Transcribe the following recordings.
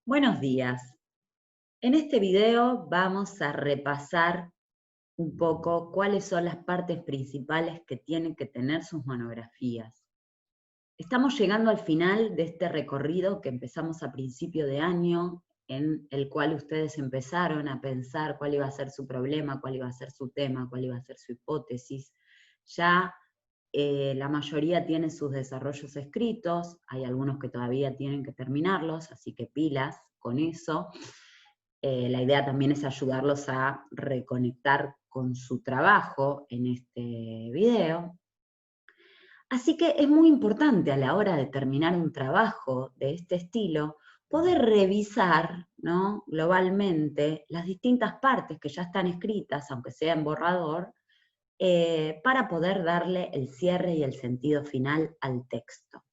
Buenos días. En este video vamos a repasar un poco cuáles son las partes principales que tienen que tener sus monografías. Estamos llegando al final de este recorrido que empezamos a principio de año, en el cual ustedes empezaron a pensar cuál iba a ser su problema, cuál iba a ser su tema, cuál iba a ser su hipótesis. Ya la mayoría tiene sus desarrollos escritos, hay algunos que todavía tienen que terminarlos, así que pilas con eso. La idea también es ayudarlos a reconectar con su trabajo en este video. Así que es muy importante a la hora de terminar un trabajo de este estilo, poder revisar, ¿no?, globalmente las distintas partes que ya están escritas, aunque sea en borrador, para poder darle el cierre y el sentido final al texto.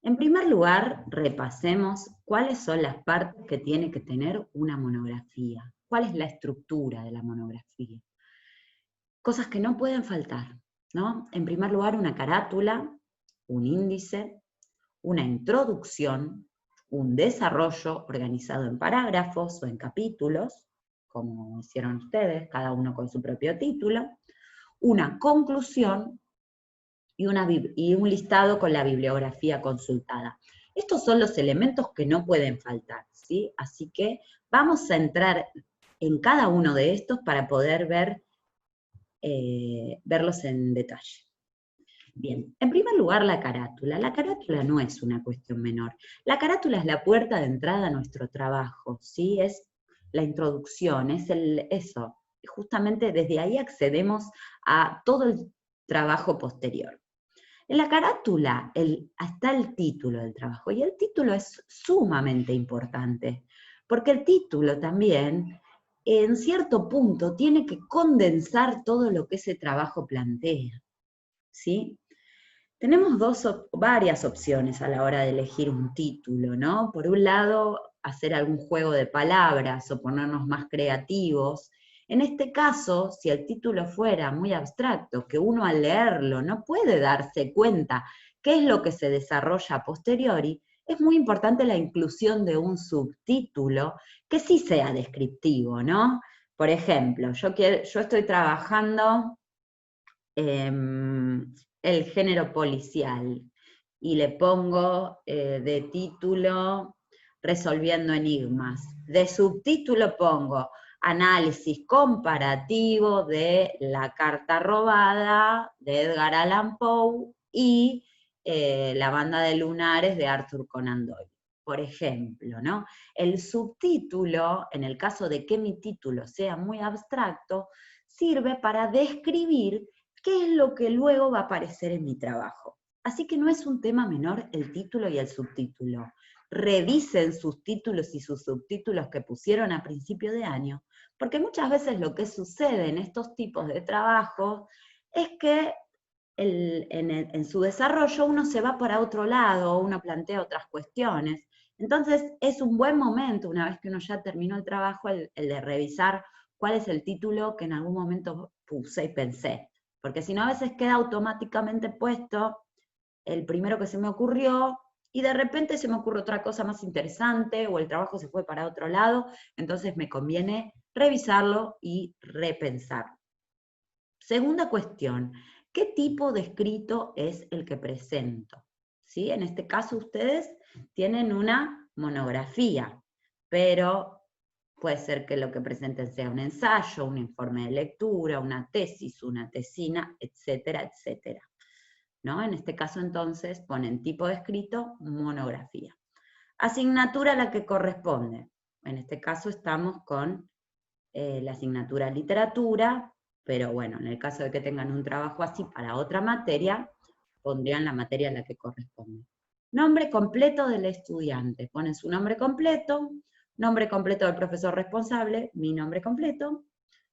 En primer lugar, repasemos cuáles son las partes que tiene que tener una monografía, cuál es la estructura de la monografía. Cosas que no pueden faltar, ¿no? En primer lugar, una carátula, un índice, una introducción, un desarrollo organizado en parágrafos o en capítulos, como hicieron ustedes, cada uno con su propio título, una conclusión y un listado con la bibliografía consultada. Estos son los elementos que no pueden faltar, ¿sí? Así que vamos a entrar en cada uno de estos para poder verlos en detalle. Bien, en primer lugar la carátula. La carátula no es una cuestión menor. La carátula es la puerta de entrada a nuestro trabajo, ¿sí? Es la introducción, es eso. Justamente desde ahí accedemos a todo el trabajo posterior. En la carátula está el título del trabajo, y el título es sumamente importante, porque el título también, en cierto punto, tiene que condensar todo lo que ese trabajo plantea, ¿sí? Tenemos varias opciones a la hora de elegir un título, ¿no? Por un lado, hacer algún juego de palabras o ponernos más creativos. En este caso, si el título fuera muy abstracto, que uno al leerlo no puede darse cuenta qué es lo que se desarrolla a posteriori, es muy importante la inclusión de un subtítulo que sí sea descriptivo, ¿no? Por ejemplo, yo estoy trabajando el género policial y le pongo de título Resolviendo enigmas. De subtítulo pongo análisis comparativo de La carta robada de Edgar Allan Poe y La banda de lunares de Arthur Conan Doyle, por ejemplo, ¿no? El subtítulo, en el caso de que mi título sea muy abstracto, sirve para describir qué es lo que luego va a aparecer en mi trabajo. Así que no es un tema menor el título y el subtítulo. Revisen sus títulos y sus subtítulos que pusieron a principio de año, porque muchas veces lo que sucede en estos tipos de trabajos es que en su desarrollo uno se va para otro lado, uno plantea otras cuestiones. Entonces es un buen momento, una vez que uno ya terminó el trabajo, el de revisar cuál es el título que en algún momento puse y pensé. Porque si no, a veces queda automáticamente puesto el primero que se me ocurrió, y de repente se me ocurre otra cosa más interesante, o el trabajo se fue para otro lado, entonces me conviene revisarlo y repensarlo. Segunda cuestión, ¿qué tipo de escrito es el que presento? ¿Sí? En este caso ustedes tienen una monografía, pero puede ser que lo que presenten sea un ensayo, un informe de lectura, una tesis, una tesina, etcétera, etcétera, ¿no? En este caso entonces ponen tipo de escrito, monografía. Asignatura a la que corresponde. En este caso estamos con la asignatura literatura, pero bueno, en el caso de que tengan un trabajo así para otra materia, pondrían la materia a la que corresponde. Nombre completo del estudiante. Ponen su nombre completo del profesor responsable, mi nombre completo,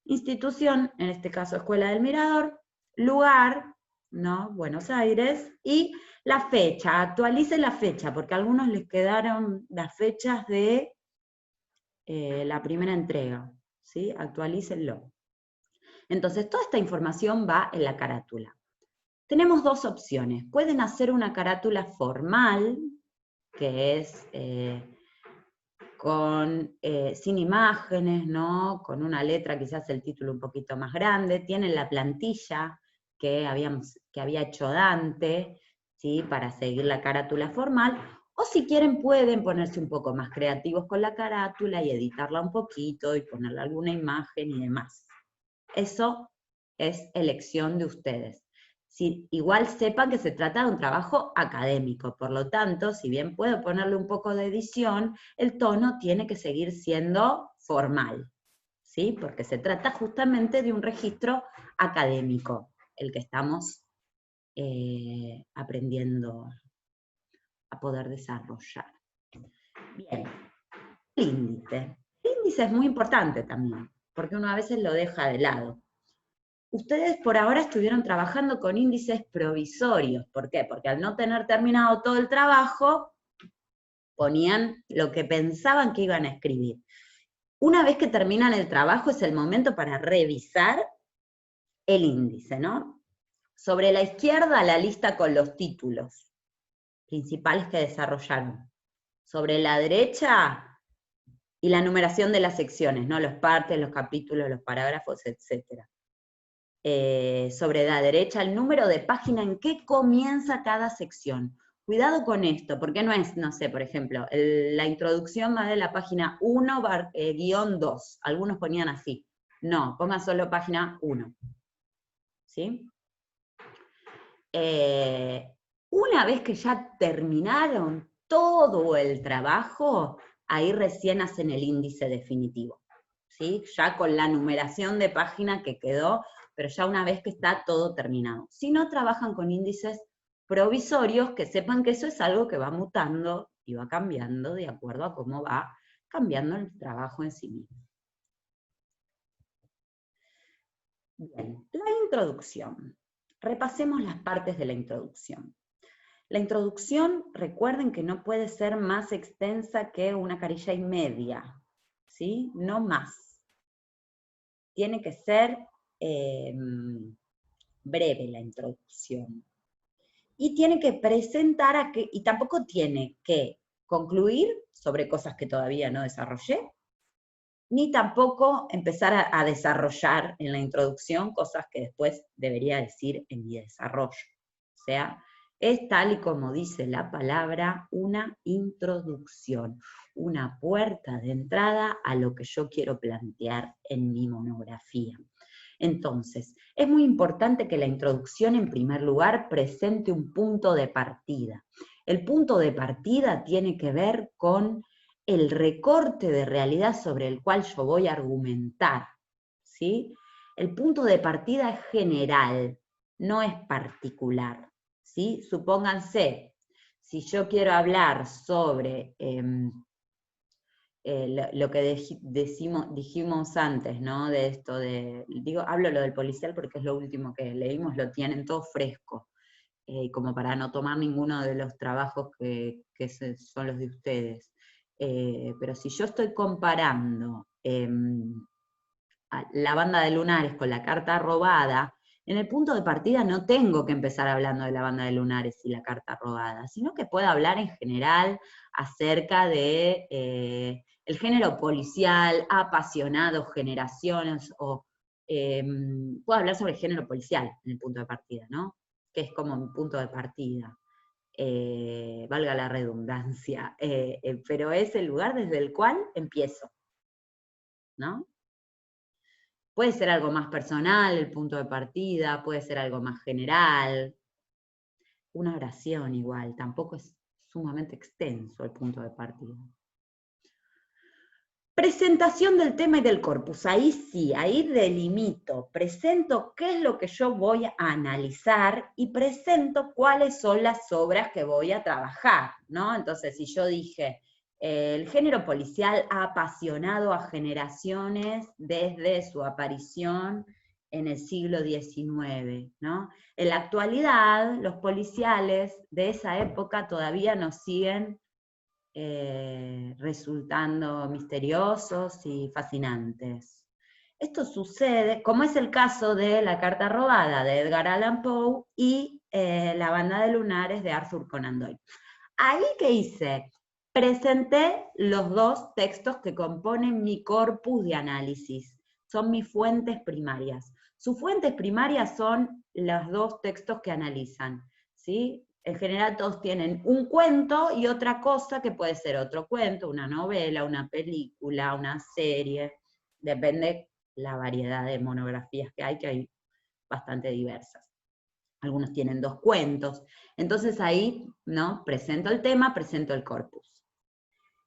institución, en este caso Escuela del Mirador, lugar, ¿no? Buenos Aires, y la fecha, actualice la fecha, porque a algunos les quedaron las fechas de la primera entrega, ¿sí? Actualícenlo. Entonces, toda esta información va en la carátula. Tenemos dos opciones. Pueden hacer una carátula formal, que es sin imágenes, ¿no? Con una letra, quizás el título un poquito más grande. Tienen la plantilla que había hecho Dante, ¿sí? Para seguir la carátula formal. O si quieren pueden ponerse un poco más creativos con la carátula y editarla un poquito y ponerle alguna imagen y demás. Eso es elección de ustedes. Igual sepan que se trata de un trabajo académico, por lo tanto, si bien puedo ponerle un poco de edición, el tono tiene que seguir siendo formal, ¿sí? Porque se trata justamente de un registro académico, el que estamos aprendiendo a poder desarrollar. Bien, el índice. El índice es muy importante también, porque uno a veces lo deja de lado. Ustedes por ahora estuvieron trabajando con índices provisorios. ¿Por qué? Porque al no tener terminado todo el trabajo, ponían lo que pensaban que iban a escribir. Una vez que terminan el trabajo es el momento para revisar el índice, ¿no? Sobre la izquierda la lista con los títulos principales que desarrollaron. Sobre la derecha y la numeración de las secciones, ¿no? Los partes, los capítulos, los parágrafos, etc. Sobre la derecha el número de página en que comienza cada sección. Cuidado con esto, porque no es, no sé, por ejemplo, la introducción va de la página 1-2. Algunos ponían así. No, pongan solo página 1. ¿Sí? Una vez que ya terminaron todo el trabajo, ahí recién hacen el índice definitivo. ¿Sí? Ya con la numeración de página que quedó, pero ya una vez que está todo terminado. Si no, trabajan con índices provisorios, que sepan que eso es algo que va mutando y va cambiando de acuerdo a cómo va cambiando el trabajo en sí mismo. Bien, la introducción. Repasemos las partes de la introducción. La introducción, recuerden que no puede ser más extensa que una carilla y media, ¿sí? No más. Tiene que ser breve la introducción. Y tiene que presentar, y tampoco tiene que concluir sobre cosas que todavía no desarrollé, ni tampoco empezar a desarrollar en la introducción cosas que después debería decir en mi desarrollo. O sea, es tal y como dice la palabra, una introducción, una puerta de entrada a lo que yo quiero plantear en mi monografía. Entonces, es muy importante que la introducción, en primer lugar, presente un punto de partida. El punto de partida tiene que ver con el recorte de realidad sobre el cual yo voy a argumentar, ¿sí? El punto de partida es general, no es particular, ¿sí? Supónganse, si yo quiero hablar sobre lo que dijimos antes, ¿no? De esto hablo lo del policial porque es lo último que leímos, lo tienen todo fresco, como para no tomar ninguno de los trabajos que son los de ustedes. Pero si yo estoy comparando la banda de lunares con la carta robada, en el punto de partida no tengo que empezar hablando de la banda de lunares y la carta robada, sino que puedo hablar en general acerca de el género policial, apasionado, generaciones, o puedo hablar sobre el género policial en el punto de partida, ¿no? Que es como mi punto de partida. Valga la redundancia, pero es el lugar desde el cual empiezo, ¿no? Puede ser algo más personal, el punto de partida, puede ser algo más general. Una oración igual, tampoco es sumamente extenso el punto de partida. Presentación del tema y del corpus, ahí sí, ahí delimito, presento qué es lo que yo voy a analizar y presento cuáles son las obras que voy a trabajar, ¿no? Entonces, si yo dije, el género policial ha apasionado a generaciones desde su aparición en el siglo XIX, ¿no? En la actualidad, los policiales de esa época todavía nos siguen resultando misteriosos y fascinantes. Esto sucede, como es el caso de La carta robada de Edgar Allan Poe y La banda de lunares de Arthur Conan Doyle. Ahí, ¿qué hice? presenté los 2 textos que componen mi corpus de análisis. Son mis fuentes primarias. Sus fuentes primarias son los 2 textos que analizan, ¿sí? En general todos tienen un cuento y otra cosa que puede ser otro cuento, una novela, una película, una serie, depende la variedad de monografías que hay bastante diversas. Algunos tienen 2 cuentos. Entonces ahí, ¿no? Presento el tema, presento el corpus.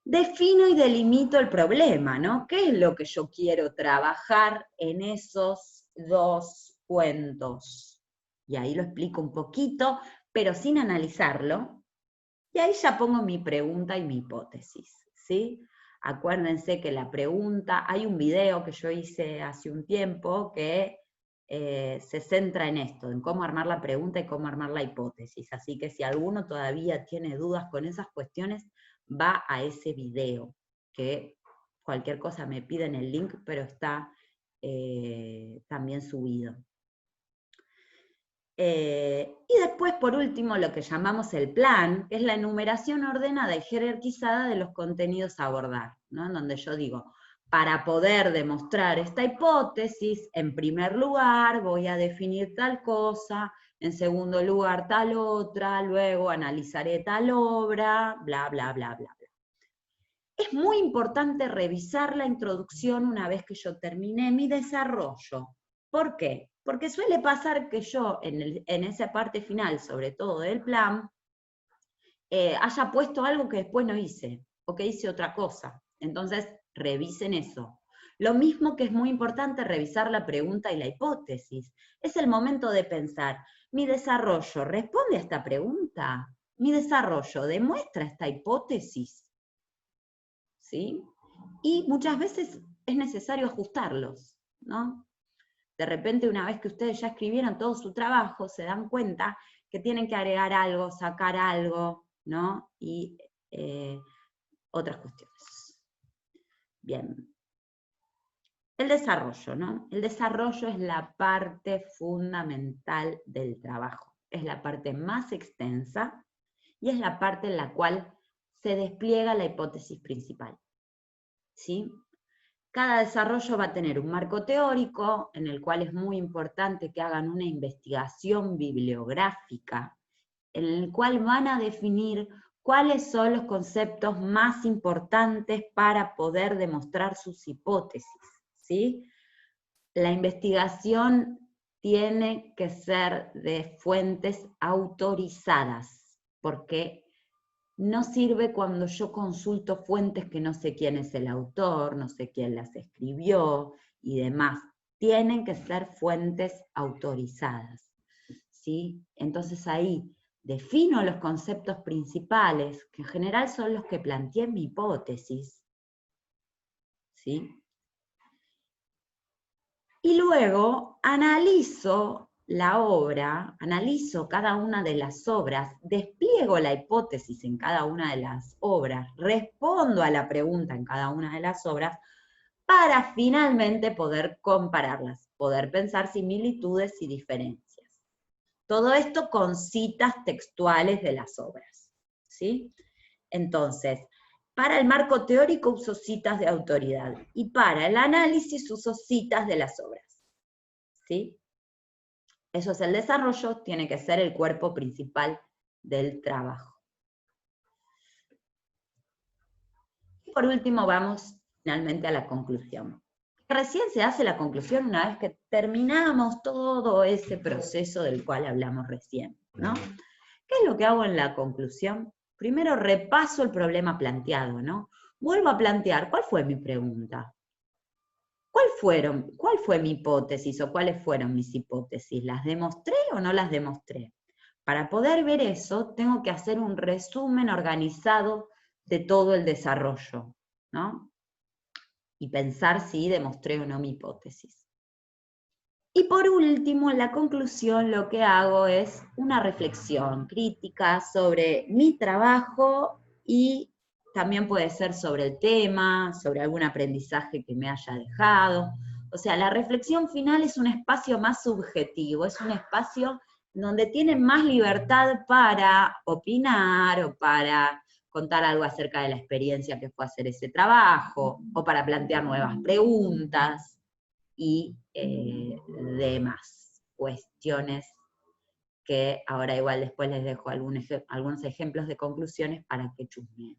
Defino y delimito el problema, ¿no? ¿Qué es lo que yo quiero trabajar en esos 2 cuentos? Y ahí lo explico un poquito, pero sin analizarlo. Y ahí ya pongo mi pregunta y mi hipótesis, ¿sí? Acuérdense que la pregunta, hay un video que yo hice hace un tiempo que se centra en esto, en cómo armar la pregunta y cómo armar la hipótesis. Así que si alguno todavía tiene dudas con esas cuestiones, va a ese video, que cualquier cosa me piden el link, pero está también subido. Y después, por último, lo que llamamos el plan, que es la enumeración ordenada y jerarquizada de los contenidos a abordar, ¿no? En donde yo digo, para poder demostrar esta hipótesis, en primer lugar voy a definir tal cosa, en segundo lugar tal otra, luego analizaré tal obra, bla, bla, bla, bla, bla. Es muy importante revisar la introducción una vez que yo terminé mi desarrollo. ¿Por qué? Porque suele pasar que yo en esa parte final, sobre todo del plan, haya puesto algo que después no hice, o que hice otra cosa. Entonces, revisen eso. Lo mismo que es muy importante revisar la pregunta y la hipótesis. Es el momento de pensar, ¿mi desarrollo responde a esta pregunta? ¿Mi desarrollo demuestra esta hipótesis? ¿Sí? Y muchas veces es necesario ajustarlos, ¿no? De repente, una vez que ustedes ya escribieron todo su trabajo, se dan cuenta que tienen que agregar algo, sacar algo, ¿no? Y otras cuestiones. Bien. El desarrollo, ¿no? El desarrollo es la parte fundamental del trabajo. Es la parte más extensa y es la parte en la cual se despliega la hipótesis principal. ¿Sí? Cada desarrollo va a tener un marco teórico, en el cual es muy importante que hagan una investigación bibliográfica, en el cual van a definir cuáles son los conceptos más importantes para poder demostrar sus hipótesis, ¿sí? La investigación tiene que ser de fuentes autorizadas, porque no sirve cuando yo consulto fuentes que no sé quién es el autor, no sé quién las escribió y demás. Tienen que ser fuentes autorizadas, ¿sí? Entonces ahí defino los conceptos principales, que en general son los que planteé en mi hipótesis, ¿sí? Y luego analizo la obra, analizo cada una de las obras, despliego la hipótesis en cada una de las obras, respondo a la pregunta en cada una de las obras, para finalmente poder compararlas, poder pensar similitudes y diferencias. Todo esto con citas textuales de las obras, ¿sí? Entonces, para el marco teórico uso citas de autoridad, y para el análisis uso citas de las obras, ¿sí? Eso es el desarrollo, tiene que ser el cuerpo principal del trabajo. Y por último vamos finalmente a la conclusión. Recién se hace la conclusión una vez que terminamos todo ese proceso del cual hablamos recién, ¿no? ¿Qué es lo que hago en la conclusión? Primero repaso el problema planteado, ¿no? Vuelvo a plantear, ¿cuál fue mi pregunta? ¿Cuál fue mi hipótesis o cuáles fueron mis hipótesis? ¿Las demostré o no las demostré? Para poder ver eso, tengo que hacer un resumen organizado de todo el desarrollo, ¿no? Y pensar si demostré o no mi hipótesis. Y por último, en la conclusión, lo que hago es una reflexión crítica sobre mi trabajo y también puede ser sobre el tema, sobre algún aprendizaje que me haya dejado. O sea, la reflexión final es un espacio más subjetivo, es un espacio donde tienen más libertad para opinar o para contar algo acerca de la experiencia que fue hacer ese trabajo, o para plantear nuevas preguntas, y demás cuestiones que ahora igual después les dejo algunos ejemplos de conclusiones para que chusmeen.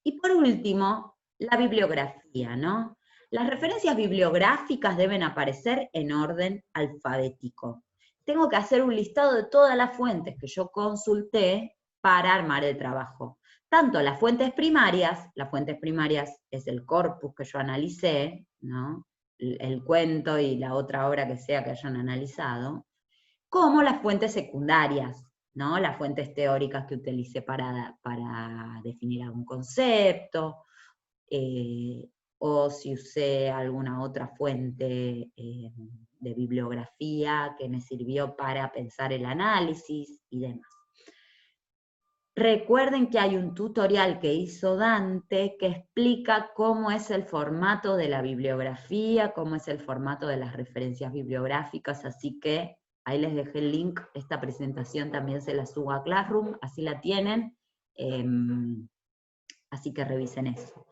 Y por último, la bibliografía, ¿no? Las referencias bibliográficas deben aparecer en orden alfabético. Tengo que hacer un listado de todas las fuentes que yo consulté para armar el trabajo. Tanto las fuentes primarias es el corpus que yo analicé, ¿no? El cuento y la otra obra que sea que hayan analizado, como las fuentes secundarias, ¿no? Las fuentes teóricas que utilicé para definir algún concepto, o si usé alguna otra fuente de bibliografía que me sirvió para pensar el análisis y demás. Recuerden que hay un tutorial que hizo Dante que explica cómo es el formato de la bibliografía, cómo es el formato de las referencias bibliográficas, así que ahí les dejé el link. Esta presentación también se la subo a Classroom, así la tienen, así que revisen eso.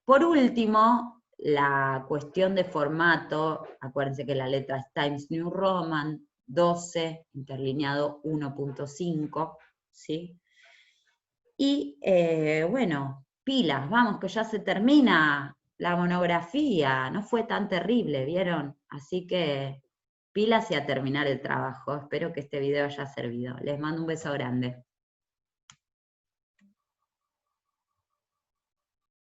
Por último, la cuestión de formato, acuérdense que la letra es Times New Roman, 12, interlineado 1.5, ¿sí? Y bueno, pilas, vamos, que ya se termina la monografía, no fue tan terrible, ¿vieron? Así que pilas y a terminar el trabajo. Espero que este video haya servido. Les mando un beso grande.